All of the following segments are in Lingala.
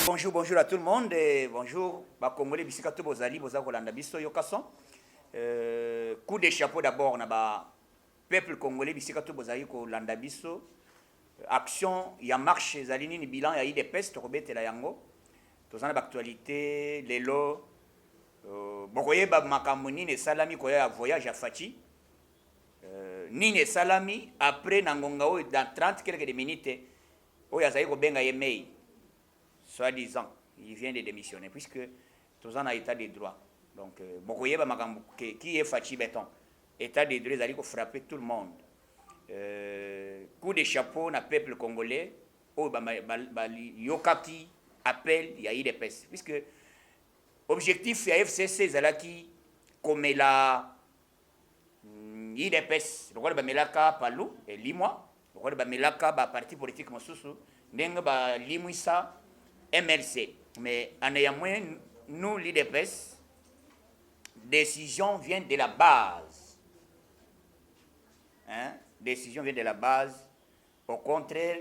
Bonjour, bonjour à tout le monde et bonjour, Congolais, Bisikato Bozali, Bozako Landabiso, Yokason. Coup de chapeau d'abord, na peuple congolais, Bisikato Bozali, Landabiso. Action, il y a marche, Zalini, ni bilan, il y a eu des pestes, Robert et la Yango. Tous en actualité, les lots. Bokoye, Makamoni, ne Salami, Koya, voyage à Fati. Nine Salami, après Nangongao, dans 30 quelques minutes, Oyazaï Robenga Yemei. Soi-disant, il vient de démissionner, puisque tous en a état de droit. Donc, Bokoye, qui est Fachi Béton, état de droit, il a frappé tout le monde. Coup de chapeau, na peuple congolais, Yokaki appelle, il y a eu des pestes. Puisque objectif, il y a FCC, Zalaki, comme la. Il y a des pestes. Le roi de Bamelaka, Palou, et Limois, le roi de Bamelaka, parti politique, Mosusu, Nenga, Limouissa, MLC. Mais en ayant moins, nous, l'IDPS, décision vient de la base. Hein? Décision vient de la base. Au contraire,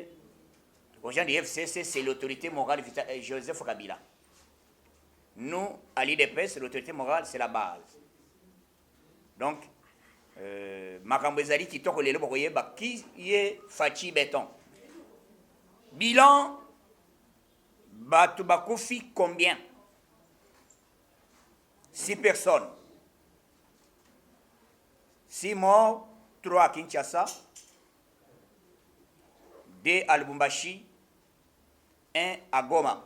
aux gens du FCC, c'est l'autorité morale de Joseph Kabila. Nous, à l'IDPS, l'autorité morale, c'est la base. Donc, Makambezali qui toque les lois, qui est Fachi Béton. Bilan, Batoubakofi, combien? 6 personnes. 6 morts, 3 à Kinshasa, 2 à Lubumbashi, 1 à Goma.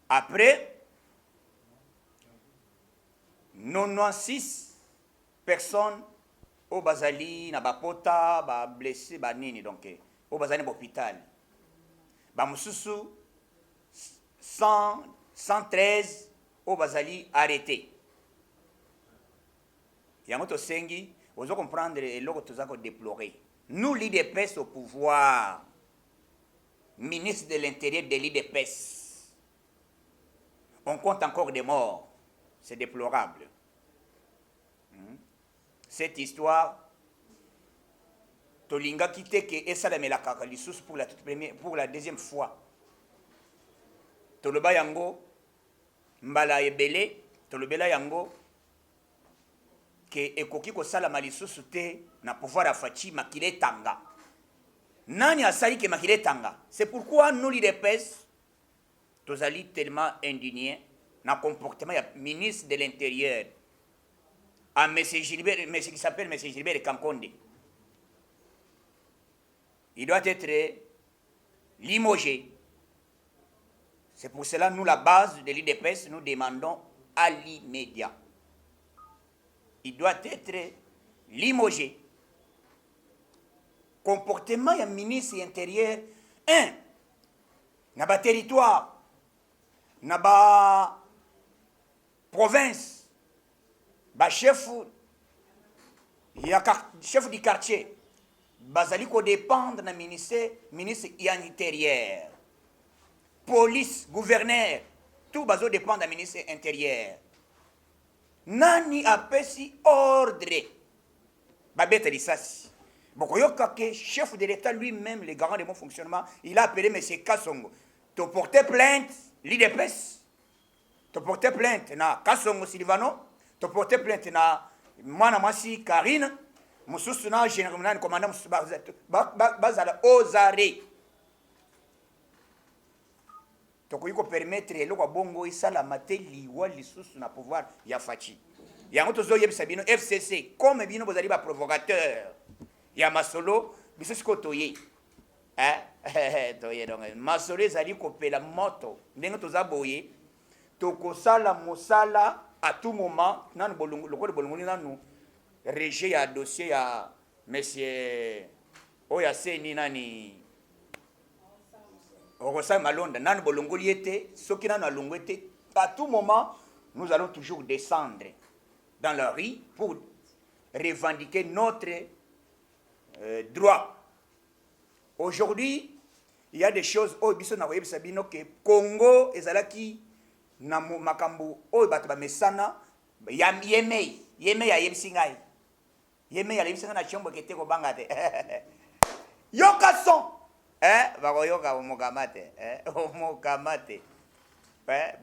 Après, 96 personnes au Bazali, na Bapota, ba blessé, ba nini, donc au Bazali l'hôpital. Ba Mususu 113 au Bazali arrêté. Yango to sengi, vous comprendre et logo tozako déplorer. Nous l'IDPS au pouvoir, ministre de l'Intérieur de l'IDPS, on compte encore des morts. C'est déplorable. Cette histoire, Tolinga quitté que Esalamela Kakalissus pour la deuxième fois. Toloba Yango, Mbala Ebele, Tolobela Yango, que Ekoki Kosala Malissus te na pouvoir à Fachi Makile Tanga. Nani asali ke Makile Tanga. C'est pourquoi nous l'IDPS, Tozali tellement indignés. Dans le comportement du ministre de l'Intérieur, à M. Gilbert, qui s'appelle M. Gilbert Kankonde. Il doit être limogé. C'est pour cela que nous, la base de l'IDPS, nous demandons à l'immédiat. Il doit être limogé. Comportement du ministre de l'Intérieur, dans le territoire, dans la province, chef du quartier, bazali ko dépendre na ministre intérieur, police, gouverneur, tout bazo dépend du ministre intérieur. Nani apesi ordre, babete lisasi. Bokoyoka ke chef de l'État lui-même, le garant de mon fonctionnement, il a appelé M. Kassongo. Tu porter plainte, l'IDPS. Tu porter plainte na Kassongo Silvano, tu porter plainte na Mwana Masi Karine, Moussousou na général commandant Bazala Ozare. Tu peux permettre le bongo isala mateli wa lisusu na pouvoir ya Fachi. Ya ngoto zo yebisa bino FCC comme bino bozali ba provocateur. Ya masolo biso sikotoye. Toye donc masolo ezali kopela moto ndenge tozaboye. Tokosala mosala à tout moment nan bolungu lokolo bolungu nanu rejet ya dossier ya monsieur oya seni nani Orosa Malonda nan bolungu liete soki nanu alungwete à tout moment nous allons toujours descendre dans la rue pour revendiquer notre droit. Aujourd'hui, il y a des choses au biso na koyeb sabino que Congo ezalaki na makambo oyo bato bamesana yemei ya yebisi ngai yemei ya yebisi ngai na chombo kete kobanga te yoka son bakoyoka omokamate omokamate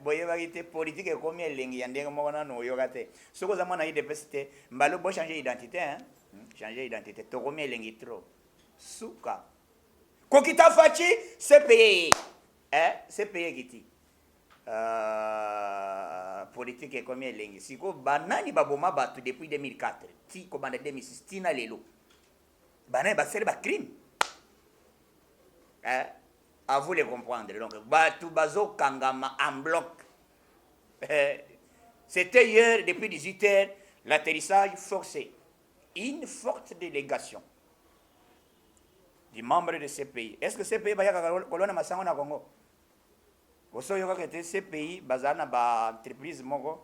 boyebaki te politique ekomi elengi ya ndenge moko nano oyoka te soki oza mwana idps te mbala bochange identité changer identité tokomi elengi trop suka kokita faci cpe cpe kiti politique ekomi elengi siko banani baboma bato depuis 2004 ti kobanda 2006 tina lelo banani basali bacrime à vous les comprendre. Donc, batou bazo kangama en bloc. C'était hier, depuis 18h, l'atterrissage forcé. Une forte délégation du membre de ces pays. Est-ce que ces pays va y avoir colonne massango na Congo? Vous savez que ces pays bazana ba entreprise moko.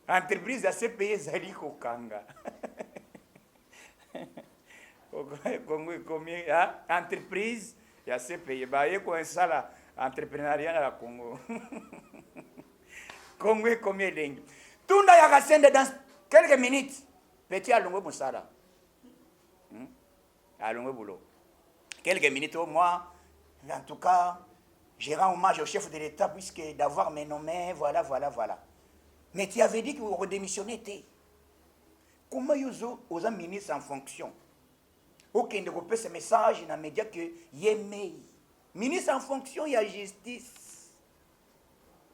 Entreprise de ces pays zali ko kanga. Congo combien entreprise ya CPI ba yeko insala entrepreneuriat na Congo. Congo combien lengi tunda ya kasende dans quelques minutes petit alongo musala alongo boulot quelques minutes au mois. En tout cas je rends hommage au chef de l'État puisque d'avoir mes nommés voilà. Mais tu avais dit que vous redémissionnez. Comment yozo aux ministres en fonction? Aucun de couper ce message dans les médias que yémei. Ministre en fonction, il y a justice.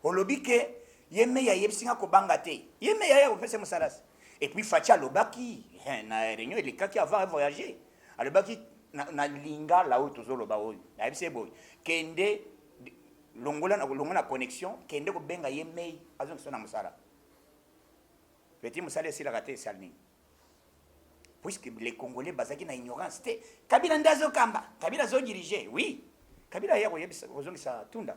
Au lobby que yémei ya yebsinga ko bangate. Yémei ya couper ce message. Et puis Fatia Lobaki, na réunion il est qui avant voyager. Alobaki na linga là où toujours loba oyo. Na yebse boy. Kende longola na connexion, kende ko benga yémei azon sona musala. Petit musala si la raté salni. Puisque les Congolais basaki na ignorance te Kabila ndazo kamba Kabila zo diriger oui Kabila ya koyebisa kozongisa tunda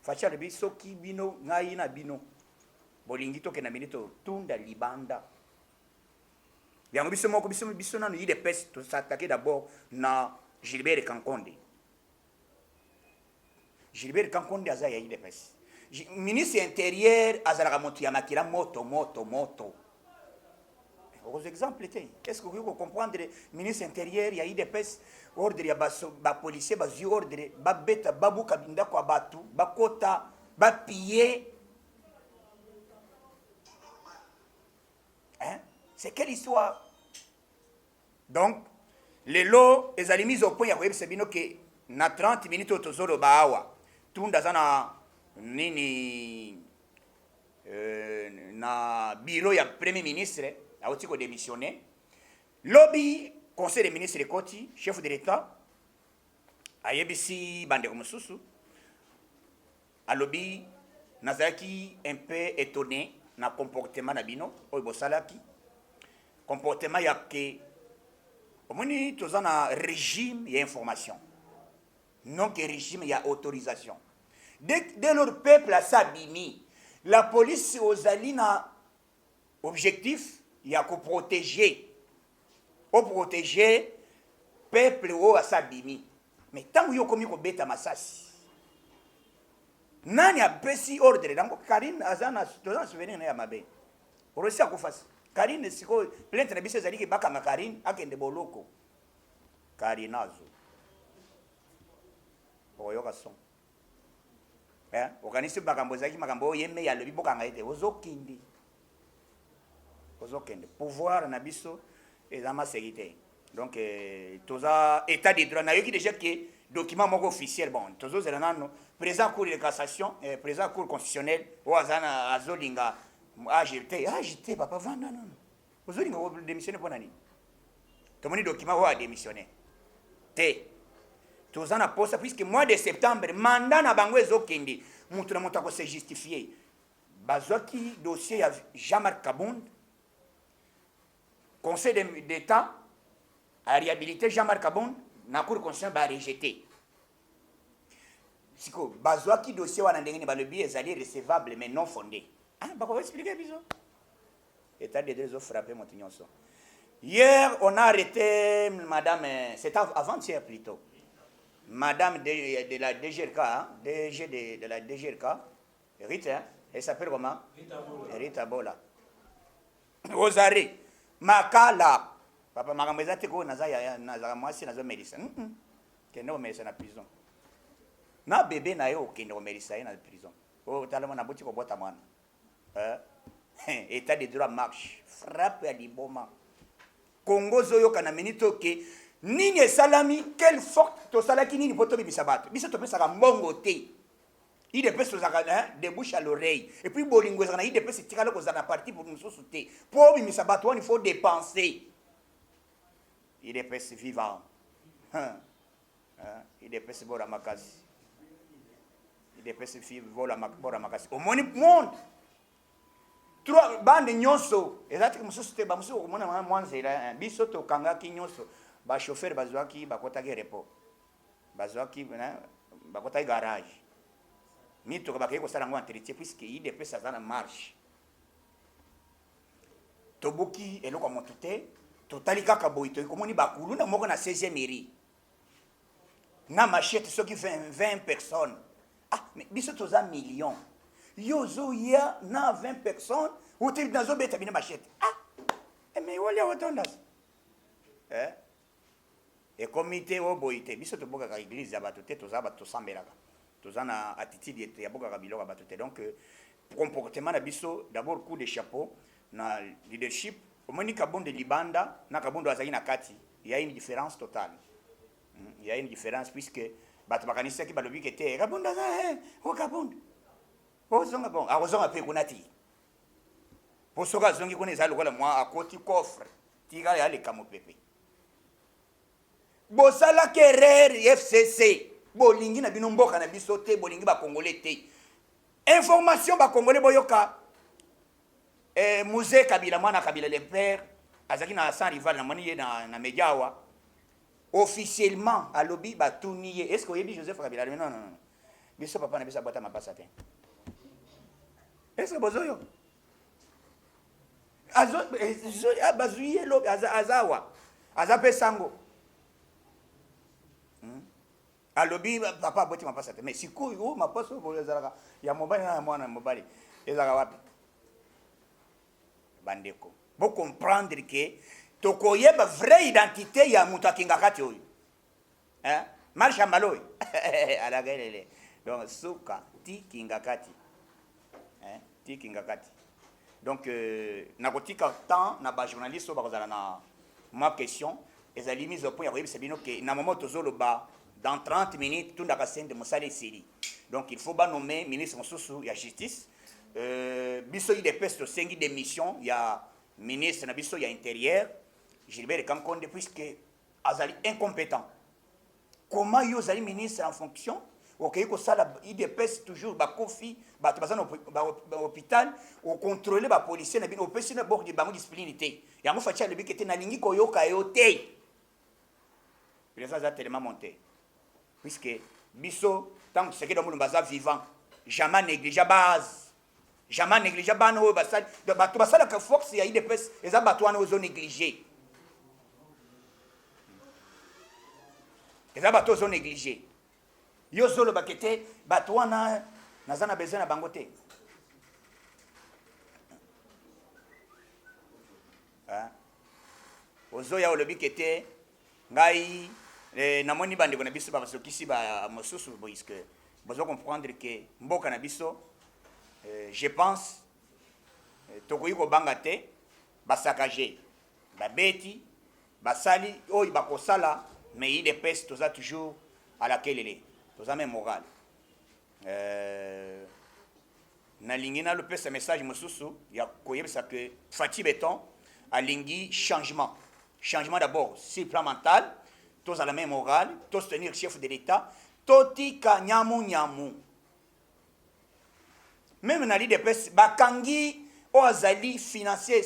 facha lebi soki bino ngai na bino bolingi toke na minito tunda libanda yango biso moko biso nanu yide peste to s'attaquer d'abord na Gilbert Kankonde aza ya yide peste ministre intérieur azalaka moto ya makila moto. Aux exemples, est-ce que vous pouvez comprendre le ministre intérieur, il y a eu des pèses, ordre, il y a des policiers, des ordres, des bêtes, des babou, kabinda, quoi, batou, bakota, bapillé. C'est quelle histoire? Donc, les lots, ils ont mis au point, il y a que na 30 minutes au tozolo bawa. Tout dans nini na bureau, il y a premier ministre. A aussi démissionné. Lobby, conseil des ministres de Koti, chef de l'État, a yebisi bande mususu. A lobby, nazaki un peu étonné na comportement na bino, oibo salaki. Comportement ya ke, omoni tozana régime y a information. Non que régime y a autorisation. Dès leur peuple a sabimi, la police aux alina objectif. Il y a qu'à protéger peuple ou à sabimi. Mais tant que vous avez commis bêta massasi, nani a pesi ordre. Donc Karine azana toza souvenir na ya mabe. Orosi akufasi. Karine siko plainte na biso zali ke baka Karine akende boloko. Karinazo. Oyoka son. Organise bakambo zaki makambo yeme ya lobi boka ngaite ozokindi. Pouvoir na biso et dans ma sécurité. Donc toza état de droit na yoki déjà que document moko officiel bon tozo zelana présent cour de cassation présent cour constitutionnel ou azana azolinga AGT papa vanda non ozolinga o démissionner pour nani tomoni document ou a démissionner té toza na poste puisque mois de septembre mandat na bango ezokende mutu na mutu ko se justifier bazwaki dossier ya Jean-Marc Kabund. Conseil d'État a réhabilité Jean-Marc Kabund, na cour constitutionnelle a rejeté. Siko, bazwa ki dossier wana ndenge ba le billet est recevable mais non fondé. Bah on va expliquer bizarre. État de droit frappé Montignon-Son. Hier, on a arrêté madame, c'était avant-hier plutôt. Madame de la DGRK, DG de la DGRK, Rita, elle s'appelle comment? Rita Bola. Aux arrêts. Makala, papa makambo eza te ko nazala mwasi nazomelisa kende komelisa na prison na bebe na yo okende komelisa ye na prison oyo talama nabuti kobota mwana état de droit marche frappe ya liboma Congo zoyoka na minute oke nini esalami quelle forte tosalaki nini po tobimisa bato biso topesaka mbongo te IDPS tozalaka de bouche à l'oreille et puis bolingo ezalaka na IDPS etikala kozala na parti pour mosusu te po bimisa bato wana il faut dépenser IDPS vivant IDPS bora makasi IDPS vola bora makasi omoni monde trois bande nyonso ezati mosusu te bamosusu okomona mwanzela biso tokangaki nyonso bachauffeur bazwaki bakotaki repos bazwaki bakotaki garage mituka bakei kosala yango entretien puisque IDPS aza na marche tobuki eloko ya moto te totali kaka boyi tokomoni bakulu na moko na 16e mairie na machette soki 20 personnes mais biso toza million yo zoya na 20 personnes otebi nazobeta bino machette mais olia otondas ekomite oyo boyi te biso tobokaka église ya bato te toza bato tosambelaka toza na attitude ya bokaka biloko ya bato te donc comportement na biso d'abord coup de chapeau na leadership omoni kabondo libanda na kabondo azali na kati il y a une différence totale il y a une différence puisque bato bakanisaki balobi ke te kabondo aza o kabondo ozonga bon akozonga pe kuna ti po soka zongi kuna ezali lokola mwa akoti coffre tika ya leka mopepe bosala kerere FCC bolingi na bino mboka na biso te bolingi ba congolais te information ba congolais boyoka musée Kabila mwana Kabila le père azaki na sans rival na moni ye na mediawa officiellement alobi batuni ye est-ce que yebi Joseph Kabila non biso papa na biso bota mapasa te est-ce que bozoyo bazuye lo azawa azape sango alobi papa boti mapasa te mais sikoyo mapasa bolezalaka ya mobali na mwana mobali ezalaka wapi bandeko bo comprendre que tokoyeba vraie identité ya mutu akingaka ti oyo marche maloy alagelele donc suka ti kingakati ti kingakati donc nakotika temps na ba journaliste oyo bakozala na ma question ezali mise au point ya koyebisa bino ke na moment tozoloba dans 30 minutes tout ndaka sende mosala esili donc il faut ba nommer ministre mosusu ya justice biso IDPS tosengi démission ya ministre na biso ya intérieur Gilbert Kankonde puisque azali incompétent comment yo azali ministre en fonction okei kosala IDPS toujours bakofi bato baza na hôpital ocontrôler ba policier na bino opesi na bord de bango discipline te yango fatia lebi kete nalingi koyoka yo te président za tellement monté puisque biso tant que c'est que dans baza vivant jamais négliger base jamais négliger bana oyo basali bato basala ka force ya IDPS eza bato wana ozo négliger eza bato ozo négliger yo zolo bakete bato wana naza na besoin na bango te ozo ya olobi kete ngai namoni bandeko na biso basokisi ba mosusu puisque besoin comprendre que mboka na biso je pense tokoyi kobanga te basakaje babeti basali oyo bakosala mais IDPS toza toujours à la kelele toza même moral nalingi nalopesa message mosusu ya koyebisa que Fati Beton alingi changement d'abord sur le plan mental tozala même moral tostenir chef de l'État totika nyamu même na l'IDPS bakangi o azali financier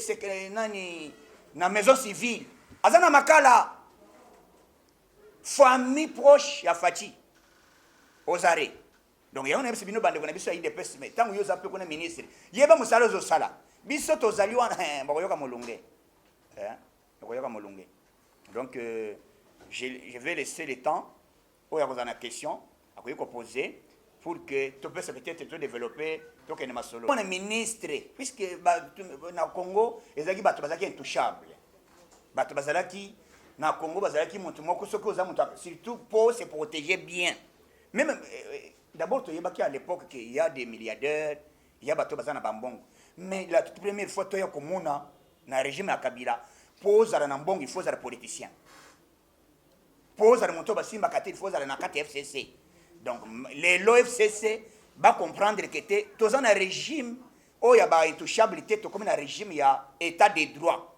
nani na maison civile azana makala famille proche ya Fati ozare donc ya on a bino bande kona biso ya IDPS mais tango yo zape kona ministre yeba musala zo sala biso tozali wana bakoyoka molunge bakoyoka molunge donc je vais laisser le temps au y a question à quoi poser pour que tu puisses peut-être te développer toi qui es ma solo. On est ministre puisque na Congo les gens qui battent intouchables. bato bazalaki na Congo bazalaki moto moko soki oza moto surtout pour se protéger bien. Même d'abord toyebaki à l'époque qu'il y a des milliardaires, il y a bato bazana bambongo. Mais la toute première fois toya komona na régime ya Kabila pose à la mbongo il faut être politicien. Pose à moto basimba kati il faut être na kati FCC. Donc les FCC va comprendre que tu es un régime où il y a une intouchabilité, comme un régime, il y a état de droit.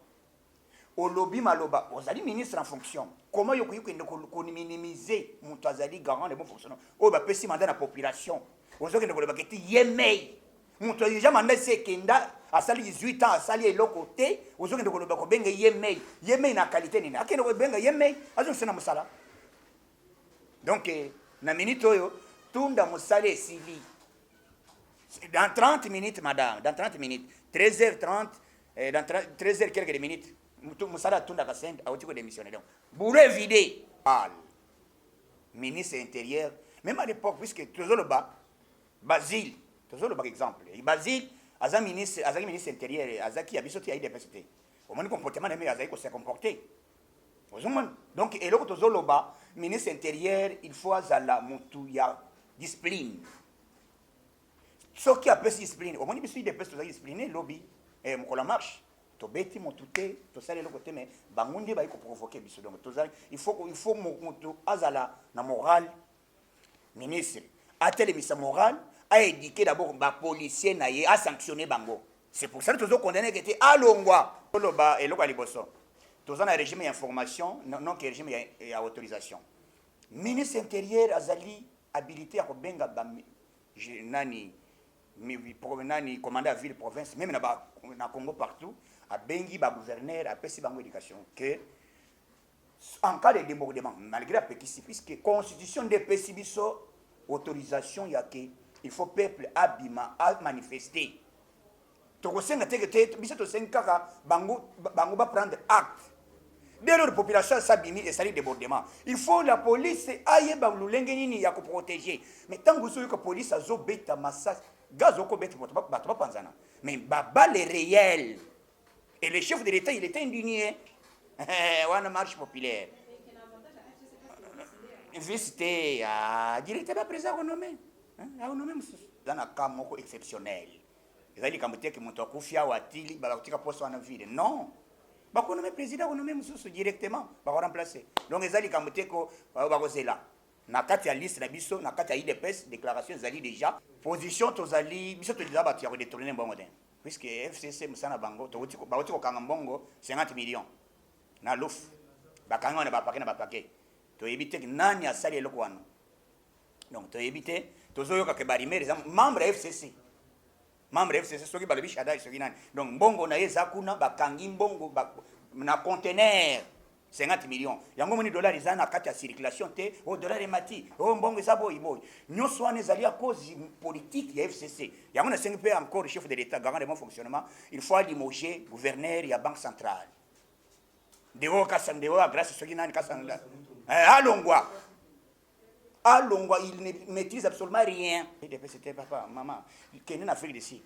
Au lobby maloba, vous allez ministre en fonction. Comment vous minimiser mon tazali garant de bon fonctionnement? Oh, bah, petit mandat la population. Vous avez que yemei. Mon déjà mandat c'est kenda à sali 18 ans à sali et l'autre côté. Vous avez que benga yemei. Yemei na qualité ni. Akeno benga yemei. Azo c'est na musala. Donc na minute oyo tunda musale civil. Dans 30 minutes, madame, dans 30 minutes, 13h30, dans 13h quelques minutes, Moussala Tunda Kassend a été démissionné. Donc, boulot vidé. Ministre intérieur, même à l'époque, puisque toujours le bas, Basile, toujours le bas exemple. Basile, Azan ministre intérieur, Azaki a bisoti a eu des PCT. Au moins, le comportement de Azaki s'est comporté. Donc, et l'autre, toujours le bas, ministre intérieur, il faut Azala Moutouya, discipline. Ce qui a peu discipline, au moins il y a des personnes disciplinées, lobby, et la marche. Tu bêtis mon touté, tu sais le côté, mais bangundi va provoquer biso. Donc il faut mon azala na morale ministre. A télémission morale, a éduquer d'abord ba policier na ye, a sanctionner bango. C'est pour ça que tu as condamné que tu à longwa. Et le liboso. Tu as un régime d'information, non que régime à autorisation. Ministre intérieur azali habilité à benga nani nani commandant ville province même na Congo partout a bengi ba gouverneur a pesi bango éducation que en cas de débordement malgré la petit puisque constitution de pesibiso autorisation ya que il faut peuple abima à manifester to ko senga te biso to senga bango ba prendre acte dès lors la population s'abîme et ça les débordements il faut la police aille ba lulenge nini ya ko protéger mais tant que la police a zo beta massacre gaz au Kobet, mais Baba les réels. Et le chef de l'État, il était indigné. On a marche populaire. Visité, directeur président renommé. Renommé, dans un cas exceptionnel. Ils ont dit que mon Tokufia ou Atili, Balatika poste en ville. Non. Bah, renommé président renommé directement, va remplacer. Donc, ils ont dit que là. Na kati ya liste na biso na kati ya IDPS déclaration zali déjà position tozali biso to déjà batu ya détourner mbongo den puisque FCC musana bango to ko kanga mbongo 50 millions na luf bakanga na bapake to éviter nani asali eloko wana donc to éviter tozoyoka ke barimere membre FCC soki balobi shada soki nani donc mbongo na yeza kuna bakangi mbongo na conteneur 50 millions. Yango moni dollars izana kati ya circulation te, o dollar mati, o mbongo sabo iboy. Nyoso ane zali à cause politique ya FCC. Yango na 5 pays encore chef de l'état garant de bon fonctionnement, il faut limoger gouverneur ya banque centrale. Deo kasande o grâce soki nani kasanda. Alongwa. Il ne maîtrise absolument rien. C'était papa, maman, qui est en Afrique du Sud.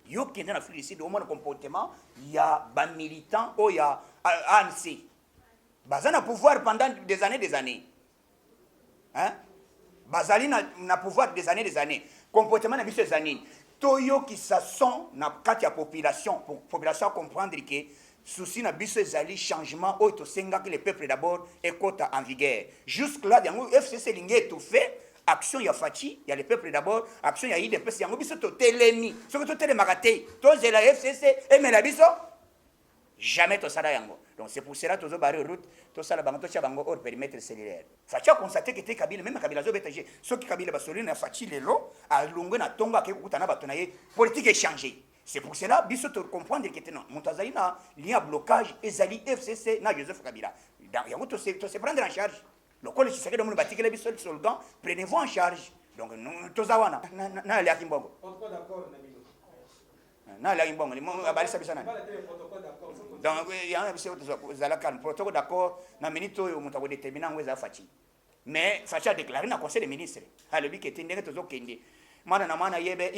Yo qui est en Afrique du Sud, au moins le comportement, il y a ban militant, il y a ANC. Bazana pouvoir pendant des années. Hein? Bazali na pouvoir des années. Comportement na biso des années. Toyo qui s'asson na katia population pour population comprendre que souci na biso ezali changement o to senga que le peuple d'abord écoute en vigueur. Jusque là yango FCC lingé tout fait action ya fachi, il y a le peuple d'abord, action ya IDPS yango biso to telemi. Ce que to telemagate, to zela FCC et mais la biso jamais to sala yango. Donc c'est pour cela que nous avons route, tout ça, nous avons hors périmètre cellulaire. Fatia constaté que Kabila, même Kabila zo bétagé, ceux qui Kabila basoli na fachi lelo, à longue na tonga ke kutana batonaye, politique est changée. C'est pour cela biso to comprendre que non, Montazali na lien blocage ezali FCC na Joseph Kabila. Donc yango to se prendre en charge. Le col qui serait dans mon bâtiment les biso slogan, prenez-vous en charge. Donc nous to zawana na la kimbongo. On est d'accord Nabilo. Na la kimbongo, ni abali sabisa na. Donc il y a un protocole d'accord na minute où on t'a déterminé où ça fachi mais fachi a déclaré na conseil des ministres a le bi que tindenge tozo kende mana na mana yebe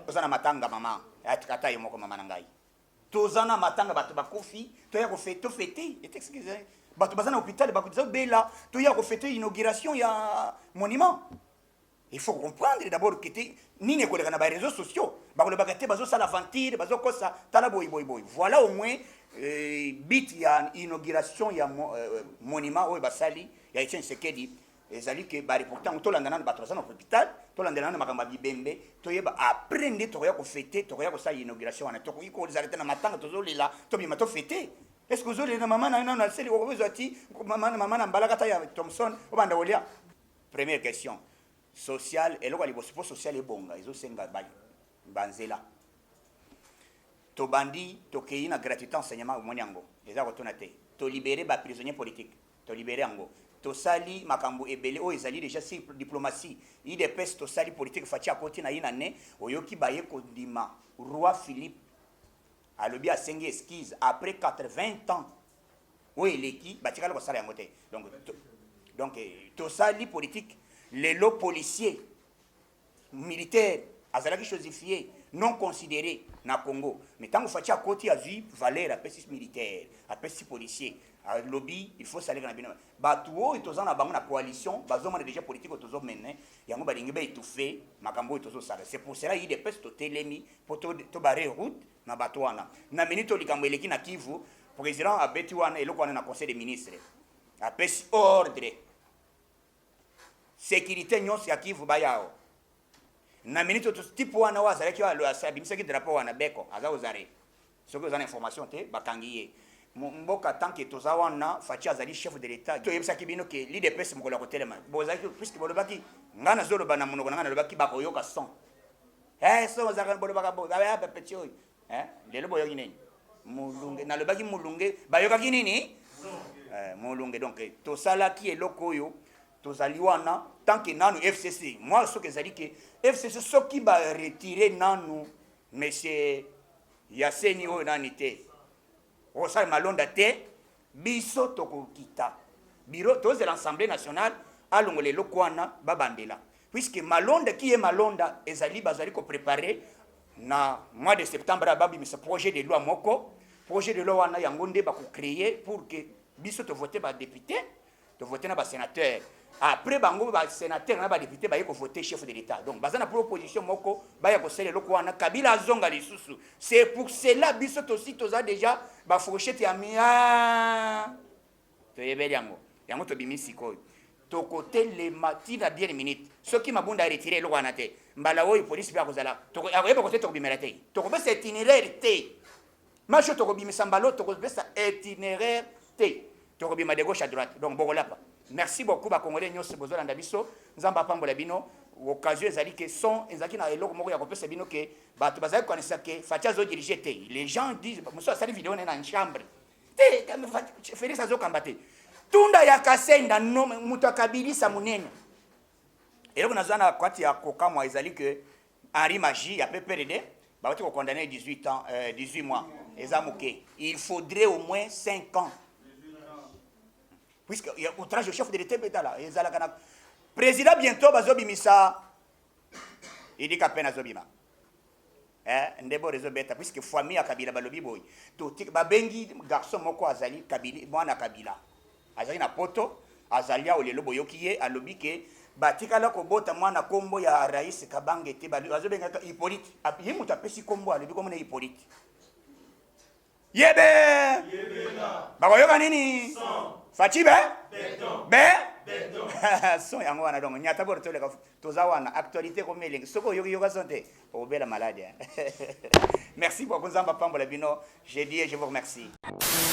oza na matanga mama atikata yemo ko mama ngai tozana matanga bato bakofi toya ko fêter excusez bato bazana hôpital bakuza bela toya ko fêter inauguration ya monument. Il faut comprendre d'abord que nini ko na ba réseaux sociaux ba ko bagate bazo sala aventure bazo kosa tala boy. Voilà au moins bit ya inauguration ya monument o basali ya Etienne Sekedi ezali ke ba pourtant to landana ba tozana hôpital to landana na makamba bibembe to yeba après nde to ya ko fêter to ya ko sala inauguration wana to ko arrêter na matanga to zolela to bima to fêter. Est-ce que vous avez maman na seli ko bezati maman na mbalakata ya Thompson o banda olia. Première question social et le sport social est bon ils ont senga banzela to bandi to kei na gratuité enseignement moniango eza ko tonate to libérer ba prisonniers politiques to libérer ango to sali makambo ebele o ezali déjà si diplomatie IDPS to sali politique fatia koti na ina ne oyoki baye ko ndima roi Philippe alobi a sengi esquisse après 80 ans o eleki batikala ko sala yango te donc to sali politique les lots policiers militaires azalaki chosifié non considéré na Congo mais tant que fatia koti azu valeur apesi militaire apesi policier à lobby il faut saler na bino batuo itozana bango na coalition bazoma déjà politique tozo mener yango balingi ba étouffé makambo tozo sala c'est pour cela il des pestes to telemi pour to barrer route na batwana na minute likambo eleki na Kivu président abeti wana eloko wana na conseil des ministres apesi ordre sécurité nyonso ya Kivu bayao na minute to type wana wa zalaki wa lo asabimisa ki drapeau wana beko aza ozare soki ozana information te bakangiye mboka tant que toza wana fachi azali chef de l'état to yebisa ki bino ke l'IDPS mokola ko telema bozaki puisque bolobaki ngana zolo bana monoko ngana lobaki bakoyoka son so zaka bolobaka bo ba petit oy lelo boyoki nini mulunge na lobaki mulunge bayoka ki nini mulunge donc to sala ki eloko oyo tozali wana tant que nanu FCC moi ce que zali que FCC ce qui va retirer nanu monsieur Yaseni o nanite o sa malonda te biso tokokita biro de l'Assemblée nationale alongole lokwana babandela puisque malonda qui est malonda ezali bazali ko préparer na mois de septembre babi ce projet de loi moko projet de loi wana yango nde ba ko créer pour que biso to voter ba député to voter na ba sénateur. Après bango ba sénateur na ba député ba yeko voter chef de l'état donc bazana proposition moko ba ya ko sele loko wana Kabila zonga lisusu c'est pour cela biso aussi toza déjà ba fourchette ya mia to yebeli yango to bimisi ko to côté les matina bien minute ceux qui mabunda retirer loko wana te mbala oyi police ba kozala to yeba côté to bimela te to ko besa itinéraire te macho to ko bimisa mbalo to ko besa itinéraire te to ko bima de gauche à droite donc bokola pa. Merci beaucoup ba Congolais nyose bozola ndabiso nzamba pambola bino occasion ezali que son ezaki na eloko moko ya kopesa bino ke bato bazali connaître que fatia zo diriger te les gens disent monsieur sali vidéo na chambre te comme Félix azo kambate tunda ya kasenda no muto akabilisa munene eloko nazana kwati ya kokamwa ezali que Henri Magie ya PPRD ba ko condamner 18 mois ezamuke il faudrait au moins 5 ans puisque il y a outrage au chef de l'État là ezala kana président bientôt bazobimisa il dit kapena zobima ndebo rezo beta puisque famille ya Kabila balobi boy to babengi garçon moko azali Kabila mwana Kabila azali na poto azalia olelo boyokiye alobi ke batikala ko bota mwana kombo ya rais Kabange te bazobenga Hippolyte yimuta pesi kombo alobi komona Hippolyte yebe bakoyoka nini Fachi be? Son yango wana donc nyata bor tole ka toza wana actualité ko meling soko yoki yoka santé o bela malade. Merci beaucoup Nzamba Pambola bino, j'ai dit et je vous remercie.